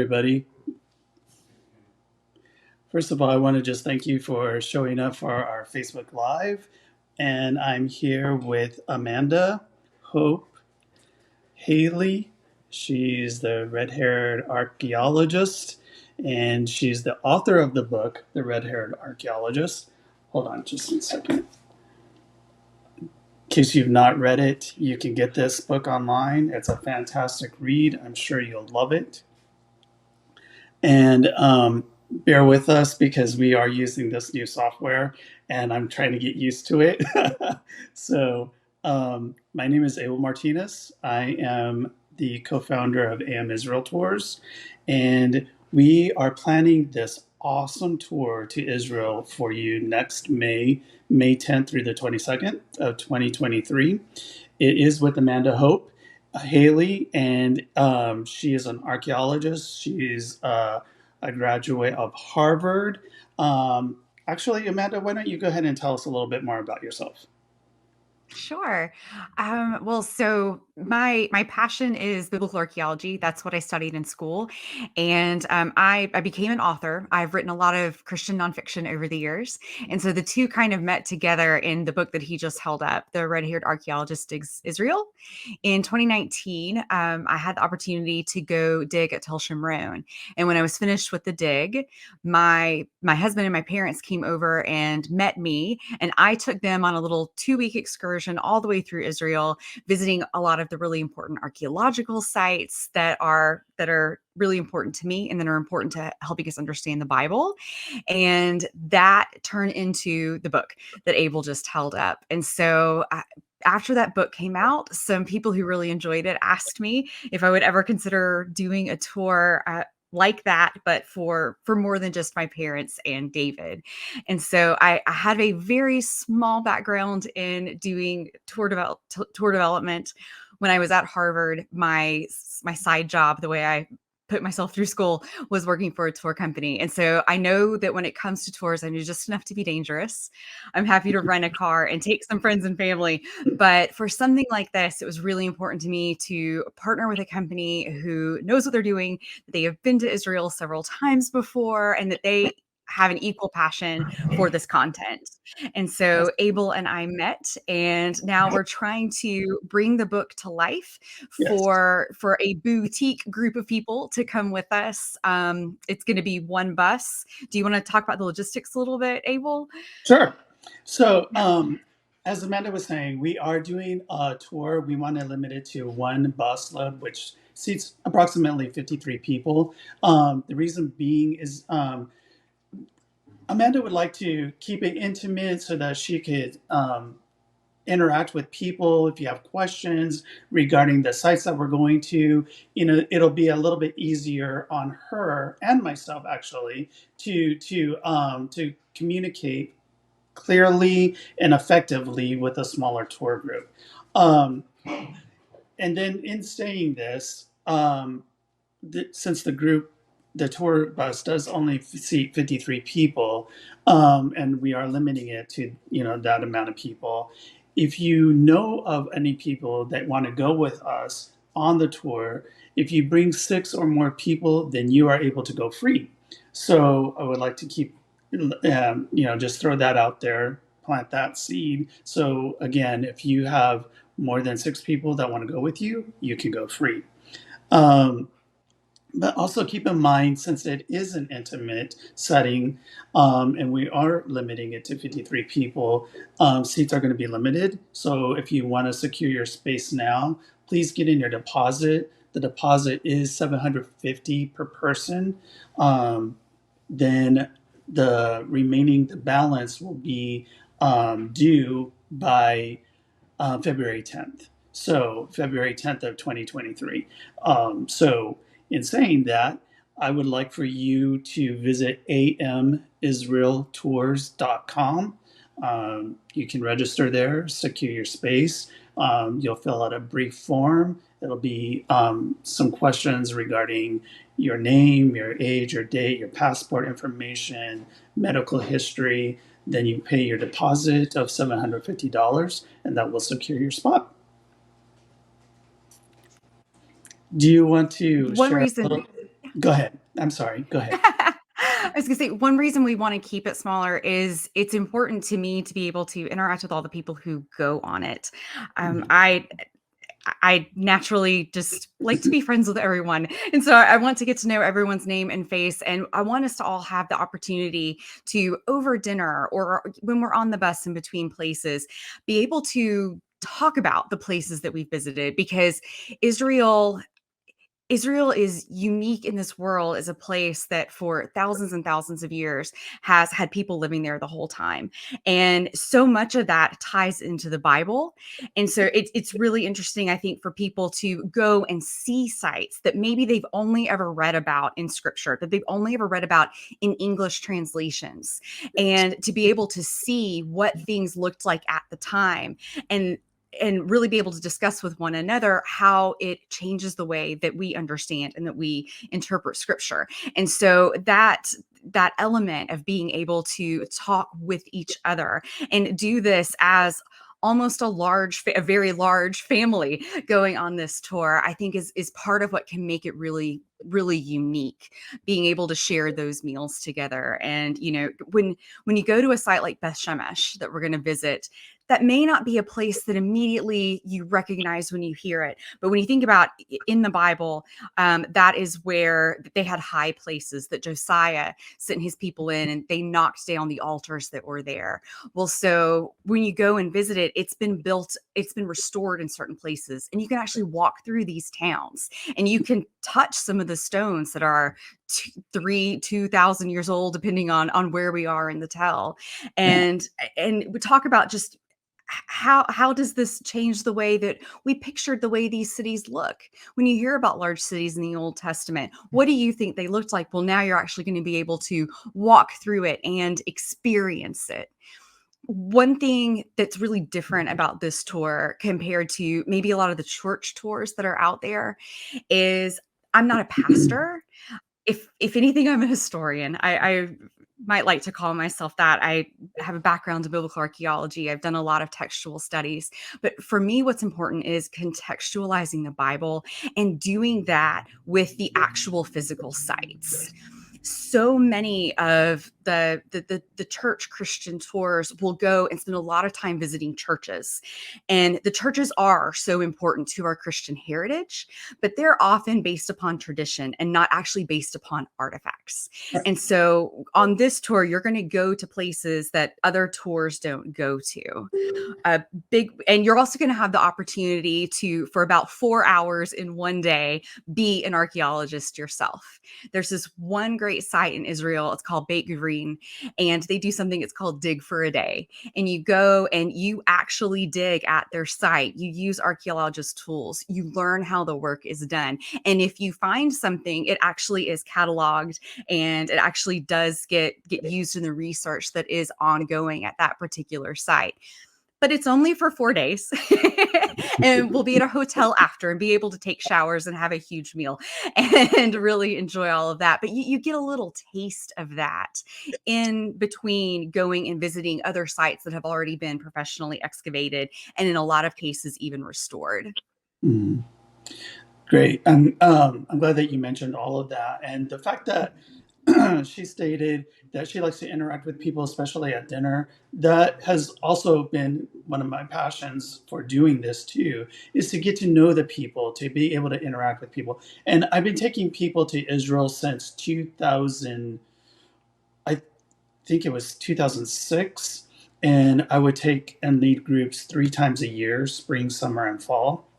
everybody. First of all, I want to just thank you for showing up for our Facebook Live. And I'm here with Amanda, Hope, Haley. She's the red haired archaeologist, and she's the author of the book, The Red Haired Archaeologist. Hold on just a second. In case you've not read it, you can get this book online. It's a fantastic read. I'm sure you'll love it. And bear with us because we are using this new software and I'm trying to get used to it. So, my name is Abel Martinez. I am the co founder of AM Israel Tours, and we are planning this awesome tour to Israel for you next May 10th through the 22nd of 2023. It is with Amanda Hope. Haley, and she is an archaeologist. She's a graduate of Harvard. Actually, Amanda, why don't you go ahead and tell us a little bit more about yourself? Sure. So my passion is biblical archaeology. That's what I studied in school, and I became an author. I've written a lot of Christian nonfiction over the years, and so the two kind of met together in the book that he just held up, "The Red-Haired Archaeologist Digs Israel." In 2019, I had the opportunity to go dig at Tel Shimron, and when I was finished with the dig, my husband and my parents came over and met me, and I took them on a little 2-week excursion all the way through Israel, visiting a lot of the really important archaeological sites that are really important to me and that are important to helping us understand the Bible. And that turned into the book that Abel just held up. And so after that book came out, some people who really enjoyed it asked me if I would ever consider doing a tour like that, but for more than just my parents and David. And so I had a very small background in doing tour development when I was at Harvard. My side job, the way I put myself through school, was working for a tour company. And so I know that when it comes to tours, I know just enough to be dangerous. I'm happy to rent a car and take some friends and family. But for something like this, it was really important to me to partner with a company who knows what they're doing, that they have been to Israel several times before, and that they have an equal passion for this content. And so Abel and I met, and now we're trying to bring the book to life Yes. for a boutique group of people to come with us. It's going to be one bus. Do you want to talk about the logistics a little bit, Abel? Sure. So, Yeah. as Amanda was saying, we are doing a tour. We want to limit it to one bus load, which seats approximately 53 people. The reason being is Amanda would like to keep it intimate so that she could interact with people. If you have questions regarding the sites that we're going to, it'll be a little bit easier on her and myself actually to communicate clearly and effectively with a smaller tour group. Um, and then in saying this, since the tour bus does only seat 53 people, and we are limiting it to that amount of people. If you know of any people that want to go with us on the tour, if you bring 6 or more people, then you are able to go free. So I would like to keep, just throw that out there, plant that seed. So again, if you have more than 6 people that want to go with you, you can go free. Um, but also keep in mind, since it is an intimate setting, and we are limiting it to 53 people, seats are going to be limited. So if you want to secure your space now, please get in your deposit. The deposit is $750 per person. Then the balance will be due by February 10th. So February 10th of 2023. So in saying that, I would like for you to visit amisraeltours.com. You can register there, secure your space. You'll fill out a brief form. It'll be some questions regarding your name, your age, your date, your passport information, medical history. Then you pay your deposit of $750, and that will secure your spot. Do you want to One share a reason little? Go ahead. I'm sorry. Go ahead. I was gonna say one reason we want to keep it smaller is it's important to me to be able to interact with all the people who go on it. Um, Mhm. I I naturally just like to be friends with everyone. And so I want to get to know everyone's name and face. And I want us to all have the opportunity to, over dinner or when we're on the bus in between places, be able to talk about the places that we've visited because Israel Israel is unique in this world as a place that for thousands and thousands of years has had people living there the whole time. And so much of that ties into the Bible. And so it's really interesting, I think, for people to go and see sites that maybe they've only ever read about in scripture, that they've only ever read about in English translations, and to be able to see what things looked like at the time. And really be able to discuss with one another how it changes the way that we understand and that we interpret scripture. And so that element of being able to talk with each other and do this as almost a very large family going on this tour, I think is part of what can make it really unique, being able to share those meals together. And when you go to a site like Beth Shemesh that we're going to visit, that may not be a place that immediately you recognize when you hear it. But when you think about in the Bible, that is where they had high places that Josiah sent his people in and they knocked down the altars that were there. Well, so when you go and visit it, it's been restored in certain places. And you can actually walk through these towns and you can touch some of the stones that are 2,000 years old, depending on where we are in the tell. Yeah. And we talk about just how does this change the way that we pictured the way these cities look? When you hear about large cities in the Old Testament, what do you think they looked like? Well, now you're actually going to be able to walk through it and experience it. One thing that's really different about this tour compared to maybe a lot of the church tours that are out there is I'm not a pastor. If anything, I'm a historian. I might like to call myself that. I have a background in biblical archaeology. I've done a lot of textual studies. But for me, what's important is contextualizing the Bible and doing that with the actual physical sites. So many of the church Christian tours will go and spend a lot of time visiting churches. And the churches are so important to our Christian heritage, but they're often based upon tradition and not actually based upon artifacts. And so on this tour, you're going to go to places that other tours don't go to. A big, and you're also going to have the opportunity to, for about 4 hours in one day, be an archaeologist yourself. There's this one great site in Israel. It's called Beit Guvrin, and they do something it's called Dig for a Day. And you go and you actually dig at their site. You use archaeologist tools. You learn how the work is done. And if you find something, it actually is cataloged and it actually does get used in the research that is ongoing at that particular site. But it's only for 4 days. And we'll be at a hotel after and be able to take showers and have a huge meal and really enjoy all of that. But you get a little taste of that in between going and visiting other sites that have already been professionally excavated and in a lot of cases even restored. Mhm. Great. I'm glad that you mentioned all of that. And the fact that she stated that she likes to interact with people, especially at dinner, that has also been one of my passions for doing this too, is to get to know the people, to be able to interact with people. And I've been taking people to Israel since 2000, I think it was 2006. And I would take and lead groups 3 times a year, spring, summer, and fall.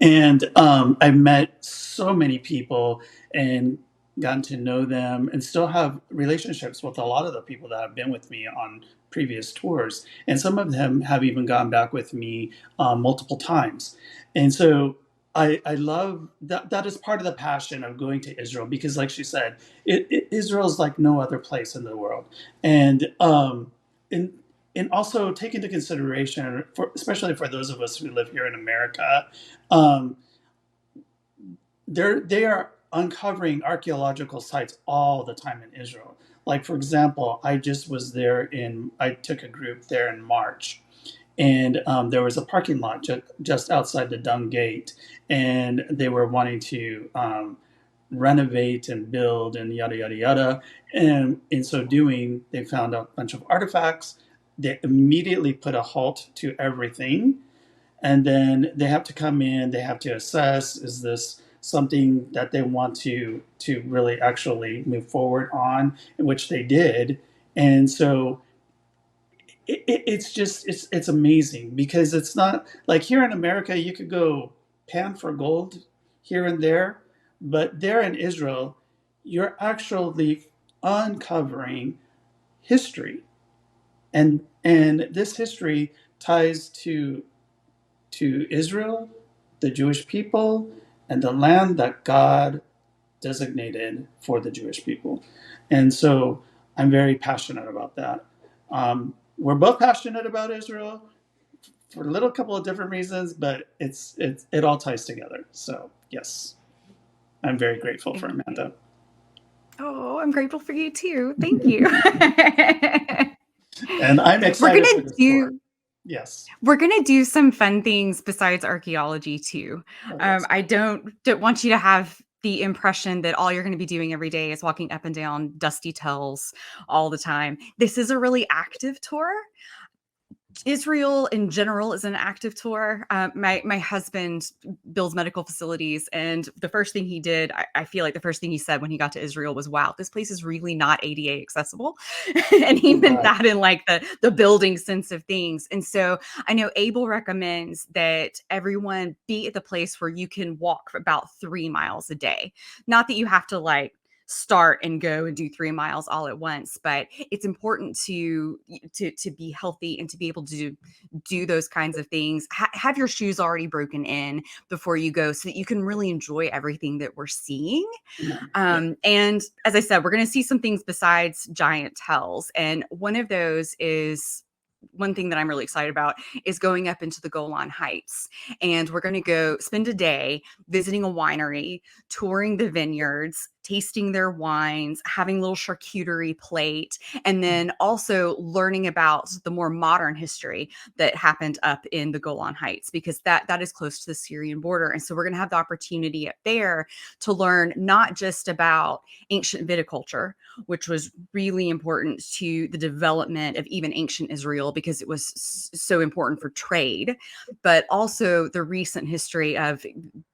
And I met so many people and gotten to know them and still have relationships with a lot of the people that have been with me on previous tours. And some of them have even gone back with me multiple times. And so I love that. That is part of the passion of going to Israel because, like she said, Israel is like no other place in the world. And and also take into consideration, for, especially for those of us who live here in America, um, they are uncovering archaeological sites all the time in Israel. Like for example, I just was there in. I took a group there in March, and there was a parking lot just outside the Dung Gate, and they were wanting to renovate and build and yada yada yada. And in so doing, they found a bunch of artifacts. They immediately put a halt to everything, and then they have to come in. They have to assess: is this something that they want to really actually move forward on? In which they did, and so it's just it's amazing because it's not like here in America you could go pan for gold here and there, but there in Israel you're actually uncovering history, and this history ties to Israel, the Jewish people, and the land that God designated for the Jewish people. And so I'm very passionate about that. We're both passionate about Israel for a little couple of different reasons, but it all ties together. So yes, I'm very grateful for Amanda. Oh, I'm grateful for you too. Thank you. And I'm We're excited for gonna this tour. do Yes. we're gonna do some fun things besides archaeology too. Oh yes. I don't want you to have the impression that all you're going to be doing every day is walking up and down dusty tells all the time. This is a really active tour. Israel in general is an active tour. My husband builds medical facilities, and the first thing he did, I feel like the first thing he said when he got to Israel was, "Wow, this place is really not ADA accessible," and he meant Right. that in like the building sense of things. And so I know Abel recommends that everyone be at the place where you can walk for about 3 miles a day. Not that you have to like start and go and do 3 miles all at once, but it's important to be healthy and to be able to do those kinds of things. Have your shoes already broken in before you go so that you can really enjoy everything that we're seeing. Yeah. And as I said, we're going to see some things besides giant tells, and one of those is one thing that I'm really excited about is going up into the Golan Heights. And we're going to go spend a day visiting a winery, touring the vineyards, tasting their wines, having a little charcuterie plate, and then also learning about the more modern history that happened up in the Golan Heights, because that is close to the Syrian border. And so we're going to have the opportunity up there to learn not just about ancient viticulture, which was really important to the development of even ancient Israel because it was so important for trade, but also the recent history of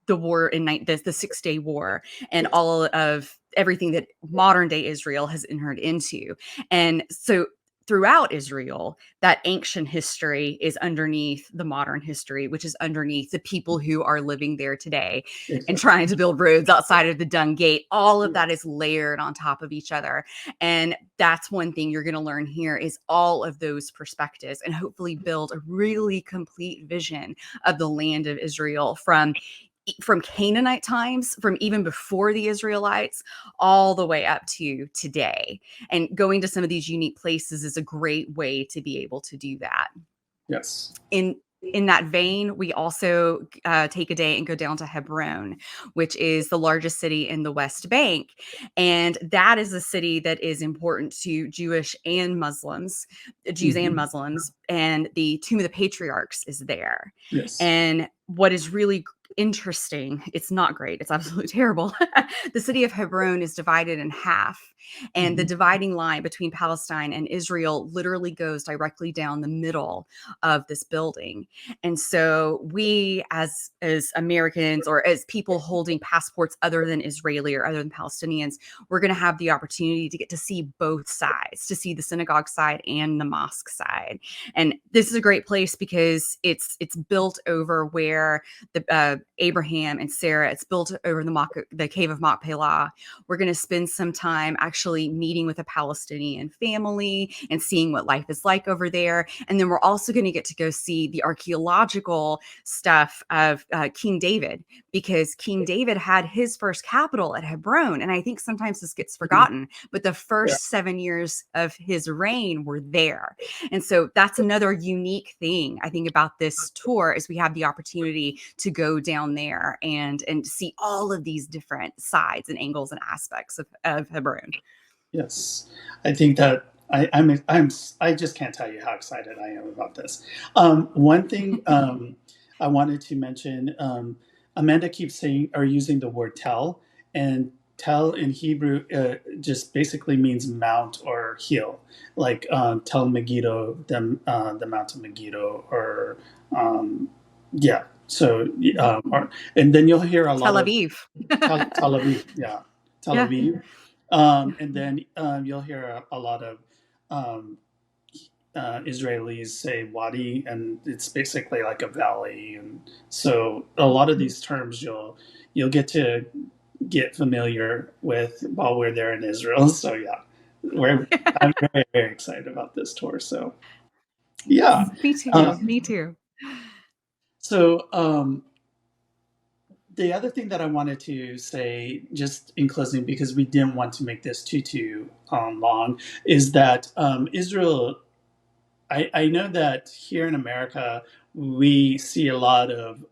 the war in the 6 Day War and Yes. all of everything that modern day Israel has entered into. And so throughout Israel, that ancient history is underneath the modern history, which is underneath the people who are living there today and Exactly. trying to build roads outside of the Dung Gate. All of that Yes. is layered on top of each other. And that's one thing you're going to learn here is all of those perspectives and hopefully build a really complete vision of the land of Israel from Canaanite times, from even before the Israelites, all the way up to today. And going to some of these unique places is a great way to be able to do that. Yes. In that vein, we also take a day and go down to Hebron, which is the largest city in the West Bank. And that is a city that is important to Jews and Muslims. Mhm. And the Tomb of the Patriarchs is there. Yes. And what is really interesting, it's not great, it's absolutely terrible. The city of Hebron is divided in half, and the Mhm. dividing line between Palestine and Israel literally goes directly down the middle of this building. And so we as Americans or as people holding passports other than Israeli or other than Palestinians, we're going to have the opportunity to get to see both sides, to see the synagogue side and the mosque side. And this is a great place because it's built over where the Abraham and Sarah, it's built over the cave of Machpelah. We're going to spend some time actually meeting with a Palestinian family and seeing what life is like over there. And then we're also going to get to go see the archaeological stuff of King David, because King David had his first capital at Hebron. And I think sometimes this gets Mhm. forgotten, but the Yeah. first 7 years of his reign were there. And so that's another unique thing I think about this tour is we have the opportunity to go down there and see all of these different sides and angles and aspects of Hebron. Yes. I think that I just can't tell you how excited I am about this. One thing I wanted to mention, Amanda keeps saying or using the word tell, and Tel in Hebrew just basically means mount or hill, like Tel Megiddo, the Mount of Megiddo, or um, yeah. So and then you'll hear a Tel lot of Aviv. Tel Aviv, yeah, Tel Yeah. Aviv, and then you'll hear a lot of um, Israelis say wadi, and it's basically like a valley, and so a lot of these terms you'll get to get familiar with while we're there in Israel. So yeah, I'm very excited about this tour. So yeah, Me uh, too. Me too. so the other thing that I wanted to say, just in closing, because we didn't want to make this too long, is that Israel. I know that here in America we see a lot of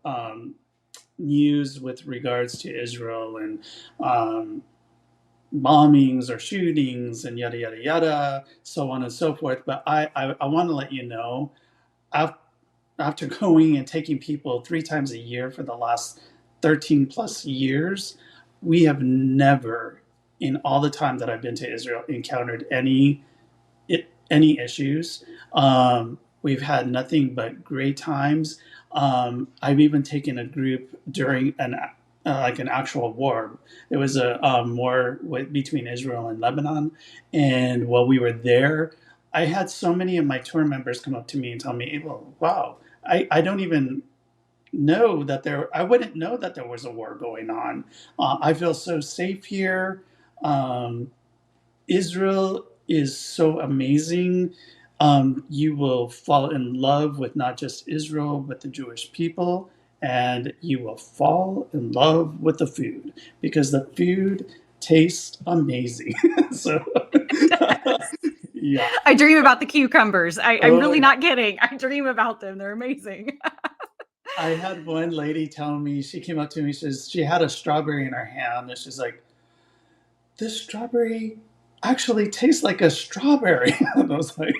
news with regards to Israel and um, bombings or shootings and yada yada yada, so on and so forth. But I want to let you know, after going and taking people 3 times a year for the last 13 plus years, we have never, in all the time that I've been to Israel, encountered any issues. We've had nothing but great times. I've even taken a group during like an actual war. It was a war between Israel and Lebanon, and while we were there, I had so many of my tour members come up to me and tell me, "Well, wow, I don't even know that I wouldn't know that there was a war going on. I feel so safe here. Um, Israel is so amazing. You will fall in love with not just Israel, but the Jewish people, and you will fall in love with the food because the food tastes amazing." So, yeah. I dream about the cucumbers. I'm Oh, really yeah. not kidding. I dream about them. They're amazing. I had one lady tell me, she came up to me, she had a strawberry in her hand, and she's like, "This strawberry actually tastes like a strawberry." And I was like,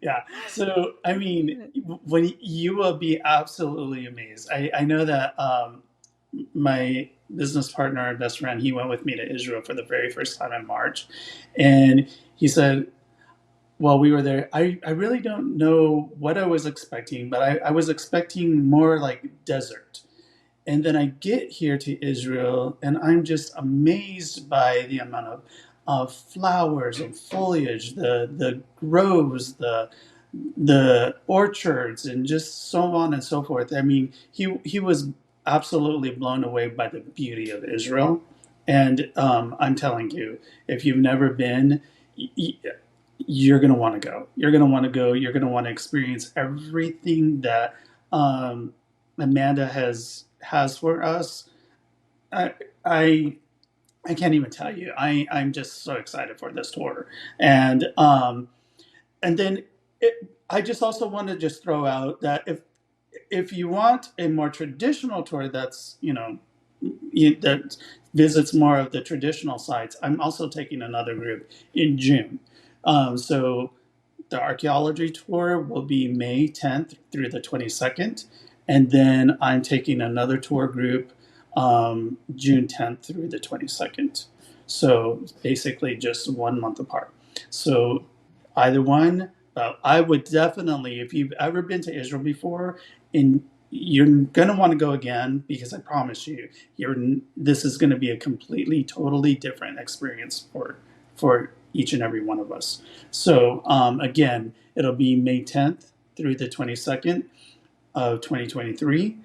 yeah. So, I mean, when you will be absolutely amazed. I know that my business partner and best friend, he went with me to Israel for the very first time in March. And he said, while we were there, I really don't know what I was expecting, but I was expecting more like desert. And then I get here to Israel, and I'm just amazed by the amount of flowers and foliage, the groves, the orchards, and just so on and so forth. I mean, he was absolutely blown away by the beauty of Israel. And I'm telling you, if you've never been, you're going to want to go. You're going to want to go. You're going to want to experience everything that Amanda has for us. I, I I can't even tell you. I'm just so excited for this tour, and then I just also want to just throw out that if you want a more traditional tour, that's that visits more of the traditional sites, I'm also taking another group in June. So the archaeology tour will be May 10th through the 22nd. And then I'm taking another tour group June 10th through the 22nd. So basically just 1 month apart. So either one, I would definitely, if you've ever been to Israel before, and you're gonna want to go again, because I promise you, this is going to be a completely, totally different experience for each and every one of us. So again, it'll be May 10th through the 22nd of 2023.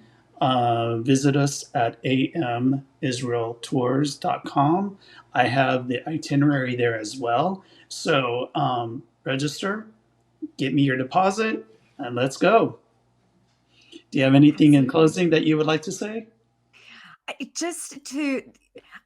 Visit us at amisraeltours.com. I have the itinerary there as well. So register, get me your deposit, and let's go. Do you have anything in Absolutely. closing that you would like to say? Just to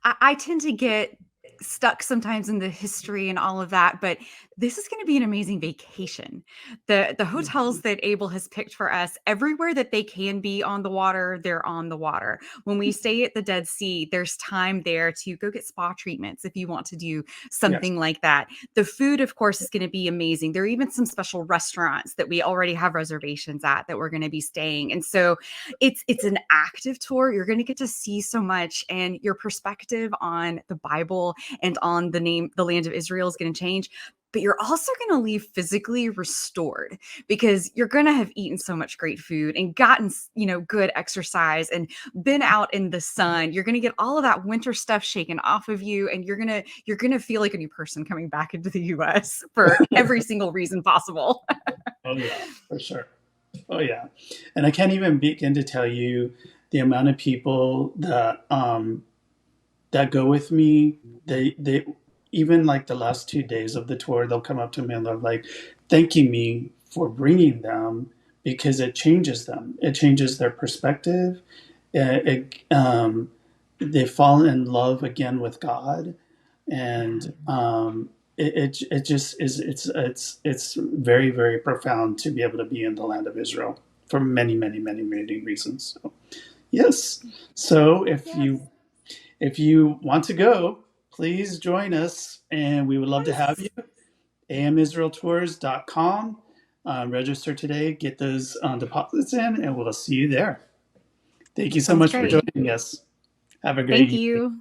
I tend to get stuck sometimes in the history and all of that, but this is going to be an amazing vacation. The hotels that Abel has picked for us, everywhere that they can be on the water, they're on the water. When we stay at the Dead Sea, there's time there to go get spa treatments if you want to do Yes. something like that. The food, of course, is going to be amazing. There are even some special restaurants that we already have reservations at that we're going to be staying. And so it's an active tour. You're going to get to see so much, and your perspective on the Bible and on the land of Israel is going to change. But you're also going to leave physically restored because you're going to have eaten so much great food and gotten, good exercise and been out in the sun. You're going to get all of that winter stuff shaken off of you, and you're going to feel like a new person coming back into the US for every single reason possible. Oh yeah, for sure. Oh yeah, and I can't even begin to tell you the amount of people that go with me. They even like the last 2 days of the tour, they'll come up to me and they're like thanking me for bringing them because it changes them. It changes their perspective. They fall in love again with God, and it just is it's very very profound to be able to be in the land of Israel for many many many many reasons. So, yes. So Yes. if you want to go, please join us, and we would love to have you. Yes. amisraeltours.com. Register today, get those deposits in, and we'll see you there. Thank you so Sounds much for great. joining us. Have a Thank great evening. you.